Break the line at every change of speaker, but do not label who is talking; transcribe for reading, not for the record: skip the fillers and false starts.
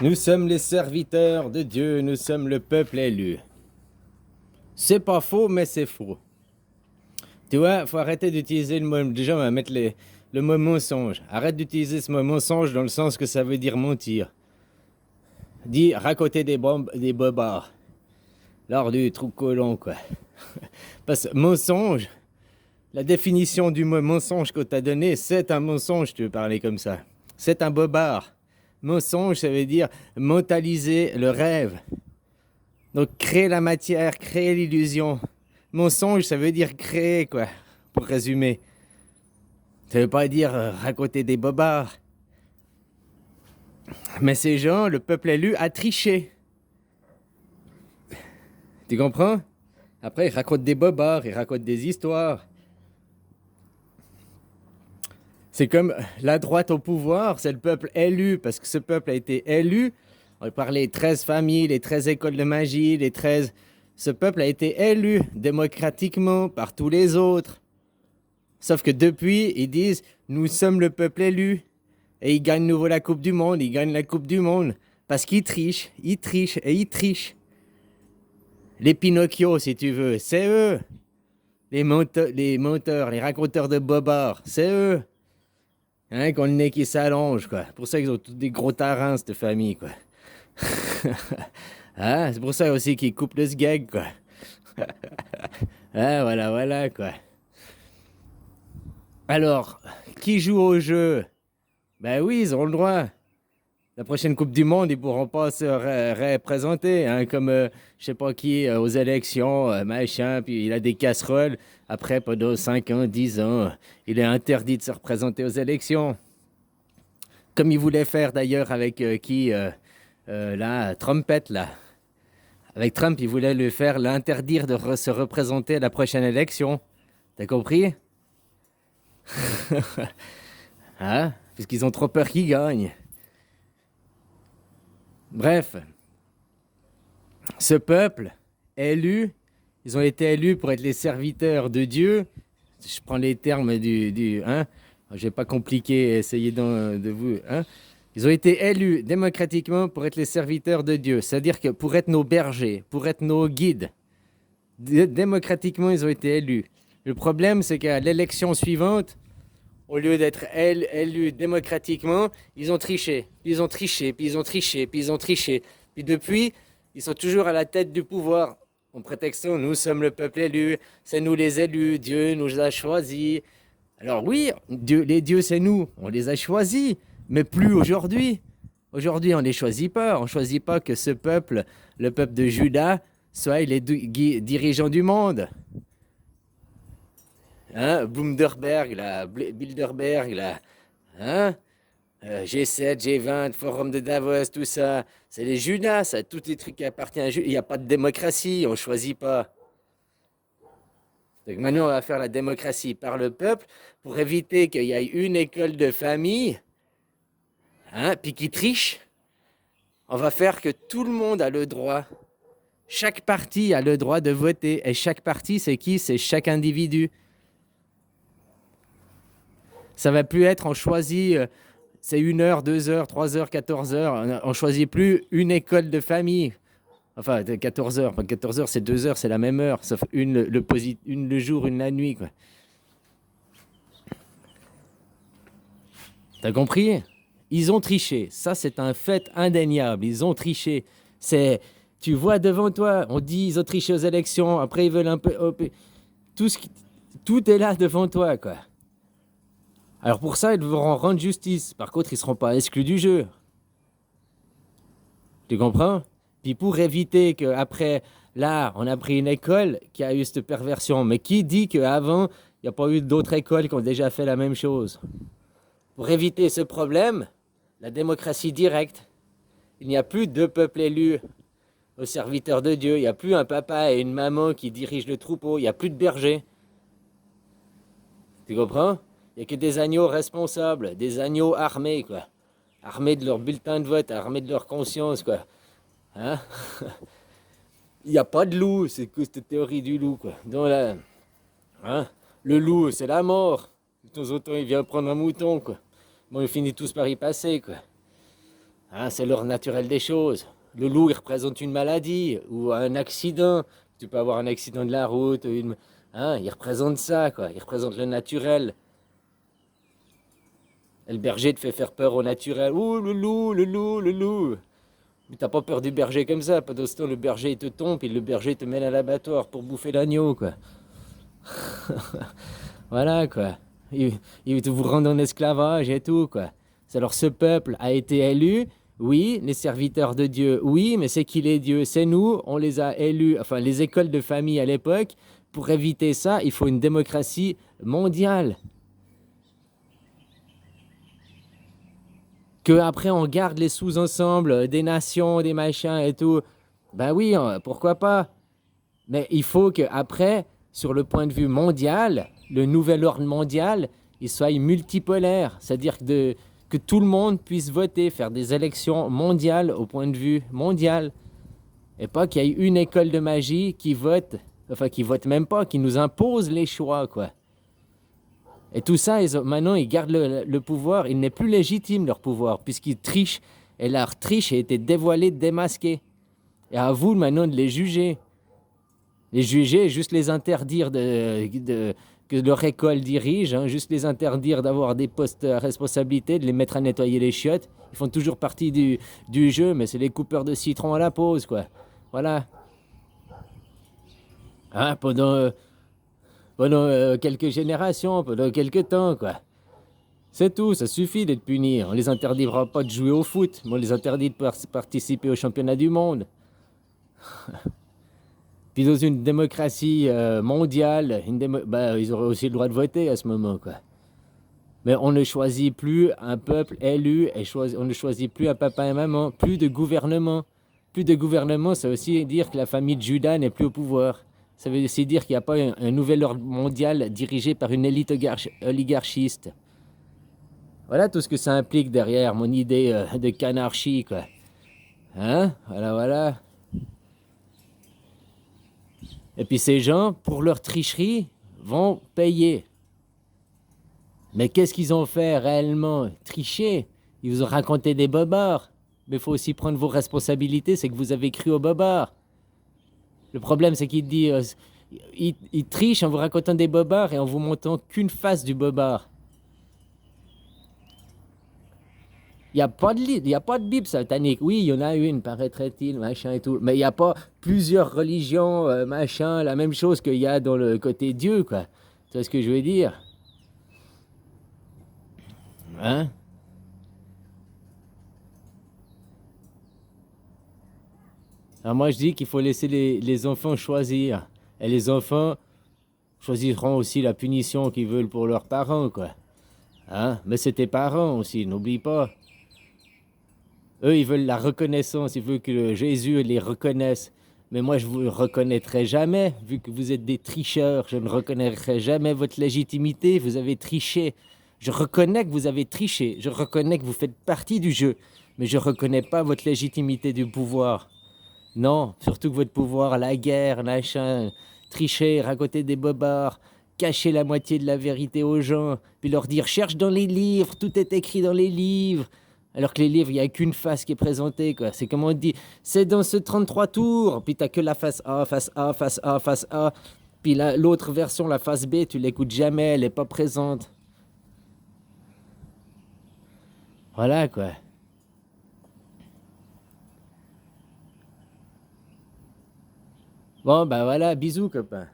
Nous sommes les serviteurs de Dieu, nous sommes le peuple élu. C'est pas faux, mais c'est faux. Tu vois, faut arrêter d'utiliser le mot. Déjà, on va mettre le mot mensonge. Arrête d'utiliser ce mot mensonge dans le sens que ça veut dire mentir. Dis raconter des bobards. Lors du trou colon, quoi. Parce que mensonge, la définition du mot mensonge que tu as donné, c'est un mensonge, tu veux parler comme ça. C'est un bobard. Mensonge, ça veut dire mentaliser le rêve. Donc créer la matière, créer l'illusion. Mensonge, ça veut dire créer, quoi, pour résumer. Ça veut pas dire raconter des bobards. Mais ces gens, le peuple élu, a triché. Tu comprends? Après, ils racontent des bobards, ils racontent des histoires. C'est comme la droite au pouvoir, c'est le peuple élu, parce que ce peuple a été élu. On parle des 13 familles, les 13 écoles de magie, les 13... Ce peuple a été élu démocratiquement par tous les autres. Sauf que depuis, ils disent, nous sommes le peuple élu. Et ils gagnent nouveau la Coupe du Monde, ils gagnent la Coupe du Monde. Parce qu'ils trichent, ils trichent et ils trichent. Les Pinocchio, si tu veux, c'est eux. Les menteurs, les raconteurs de bobards, c'est eux. Hein, qui ont le nez qui s'allonge, quoi. C'est pour ça qu'ils ont tous des gros tarins, cette famille, quoi. Hein, c'est pour ça aussi qu'ils coupent le sgeg, quoi. Hein, voilà, voilà, quoi. Alors, qui joue au jeu? Ben oui, ils ont le droit. La prochaine Coupe du Monde, ils pourront pas se représenter, hein, comme je sais pas qui aux élections, machin, puis il a des casseroles. Après, pendant 5 ans, 10 ans, il est interdit de se représenter aux élections. Comme il voulait faire d'ailleurs avec là, Trumpette, là. Avec Trump, il voulait lui faire l'interdire de se représenter à la prochaine élection. T'as compris? Hein? Parce qu'ils ont trop peur qu'il gagne. Bref, ce peuple élu, ils ont été élus pour être les serviteurs de Dieu. Je prends les termes hein? Je vais pas compliquer, essayer de vous, hein? Ils ont été élus démocratiquement pour être les serviteurs de Dieu. C'est-à-dire que pour être nos bergers, pour être nos guides. Démocratiquement, ils ont été élus. Le problème, c'est qu'à l'élection suivante, au lieu d'être élus démocratiquement, ils ont triché. Ils ont triché, puis ils ont triché, puis ils ont triché. Puis depuis, ils sont toujours à la tête du pouvoir. En prétextant, nous sommes le peuple élu, c'est nous les élus, Dieu nous a choisis. Alors oui, les dieux, c'est nous, on les a choisis, mais plus aujourd'hui. Aujourd'hui, on ne les choisit pas. On ne choisit pas que ce peuple, le peuple de Juda, soit les dirigeants du monde. Hein, Bloomberg, là, Bilderberg, là, hein, G7, G20, Forum de Davos, tout ça, c'est les Judas, ça, tous les trucs qui appartiennent à Judas. Il n'y a pas de démocratie, on ne choisit pas. Donc maintenant, on va faire la démocratie par le peuple pour éviter qu'il y ait une école de famille, hein, puis qui triche. On va faire que tout le monde a le droit. Chaque parti a le droit de voter. Et chaque parti, c'est qui? C'est chaque individu. Ça va plus être, on choisit, c'est 1 heure, 2 heures, 3 heures, 14 heures. On choisit plus une école de famille. Enfin, 14 heures. 14 heures, c'est 2 heures, c'est la même heure. Sauf une le jour, une la nuit, quoi. T'as compris? Ils ont triché. Ça, c'est un fait indéniable. Ils ont triché. C'est, tu vois devant toi, on dit ils ont triché aux élections. Après, ils veulent un peu, tout tout est là devant toi, quoi. Alors pour ça, ils devront rendre justice. Par contre, ils ne seront pas exclus du jeu. Tu comprends? Puis pour éviter qu'après, là, on a pris une école qui a eu cette perversion. Mais qui dit qu'avant, il n'y a pas eu d'autres écoles qui ont déjà fait la même chose? Pour éviter ce problème, la démocratie directe, il n'y a plus de peuple élu aux serviteurs de Dieu. Il n'y a plus un papa et une maman qui dirigent le troupeau. Il n'y a plus de berger. Tu comprends? Il n'y a que des agneaux responsables, des agneaux armés, quoi. Armés de leur bulletin de vote, armés de leur conscience, quoi. Hein? Il n'y a pas de loup, c'est que cette théorie du loup, quoi. Donc là, hein? Le loup, c'est la mort. De temps en temps, il vient prendre un mouton, quoi. Bon, ils finissent tous par y passer, quoi. Hein, c'est l'ordre naturel des choses. Le loup, il représente une maladie ou un accident. Tu peux avoir un accident de la route, hein, il représente ça, quoi. Il représente le naturel. Et le berger te fait faire peur au naturel. Ouh, le loup, le loup, le loup. Mais t'as pas peur du berger comme ça. Pendant ce temps, le berger il te tombe et le berger te mène à l'abattoir pour bouffer l'agneau, quoi. Voilà, quoi. Il te vous rendre en esclavage et tout, quoi. Alors, ce peuple a été élu, oui, les serviteurs de Dieu, oui, mais c'est qui les dieux? C'est nous, on les a élus, enfin, les écoles de famille à l'époque. Pour éviter ça, il faut une démocratie mondiale. Que après on garde les sous-ensembles des nations, des machins et tout. Ben oui, pourquoi pas? Mais il faut que après, sur le point de vue mondial, le nouvel ordre mondial, il soit multipolaire, c'est-à-dire que tout le monde puisse voter, faire des élections mondiales au point de vue mondial. Et pas qu'il y ait une école de magie qui vote, enfin qui vote même pas, qui nous impose les choix, quoi. Et tout ça, maintenant, ils gardent le pouvoir. Il n'est plus légitime, leur pouvoir, puisqu'ils trichent. Et leur triche a été dévoilée, démasquée. Et à vous, maintenant, de les juger. Les juger, juste les interdire que leur école dirige, hein, juste les interdire d'avoir des postes à responsabilité, de les mettre à nettoyer les chiottes. Ils font toujours partie du jeu, mais c'est les coupeurs de citron à la pause, quoi. Voilà. Hein, pendant quelques générations, pendant quelques temps, quoi. C'est tout, ça suffit d'être puni. On les interdira pas de jouer au foot, mais on les interdit de participer au championnat du monde. Puis dans une démocratie mondiale, ils auraient aussi le droit de voter à ce moment, quoi. Mais on ne choisit plus un peuple élu, et on ne choisit plus un papa et maman, plus de gouvernement. Plus de gouvernement, ça veut aussi dire que la famille de Judas n'est plus au pouvoir. Ça veut aussi dire qu'il n'y a pas un nouvel ordre mondial dirigé par une élite oligarchiste. Voilà tout ce que ça implique derrière mon idée de canarchie, quoi. Hein? Voilà, voilà. Et puis ces gens, pour leur tricherie, vont payer. Mais qu'est-ce qu'ils ont fait réellement? Tricher. Ils vous ont raconté des bobards. Mais il faut aussi prendre vos responsabilités, c'est que vous avez cru aux bobards. Le problème, c'est qu'ils ils trichent en vous racontant des bobards et en vous montrant qu'une face du bobard. Il n'y a pas de livre, il n'y a pas de Bible satanique. Oui, il y en a une, paraîtrait-il, machin et tout. Mais il n'y a pas plusieurs religions, machin, la même chose qu'il y a dans le côté Dieu, quoi. Tu vois ce que je veux dire? Hein? Alors moi, je dis qu'il faut laisser les enfants choisir. Et les enfants choisiront aussi la punition qu'ils veulent pour leurs parents, quoi. Hein? Mais c'est tes parents aussi, n'oublie pas. Eux, ils veulent la reconnaissance, ils veulent que Jésus les reconnaisse. Mais moi, je ne vous reconnaîtrai jamais, vu que vous êtes des tricheurs. Je ne reconnaîtrai jamais votre légitimité, vous avez triché. Je reconnais que vous avez triché, je reconnais que vous faites partie du jeu, mais je ne reconnais pas votre légitimité du pouvoir. Non, surtout que votre pouvoir, la guerre, machin, tricher, raconter des bobards, cacher la moitié de la vérité aux gens, puis leur dire cherche dans les livres, tout est écrit dans les livres. Alors que les livres, il n'y a qu'une face qui est présentée, quoi. C'est comme on dit, c'est dans ce 33 tours, puis t'as que la face A, face A, face A, face A. Puis l'autre version, la face B, tu l'écoutes jamais, elle n'est pas présente. Voilà, quoi. Bon, bah voilà, bisous, copain.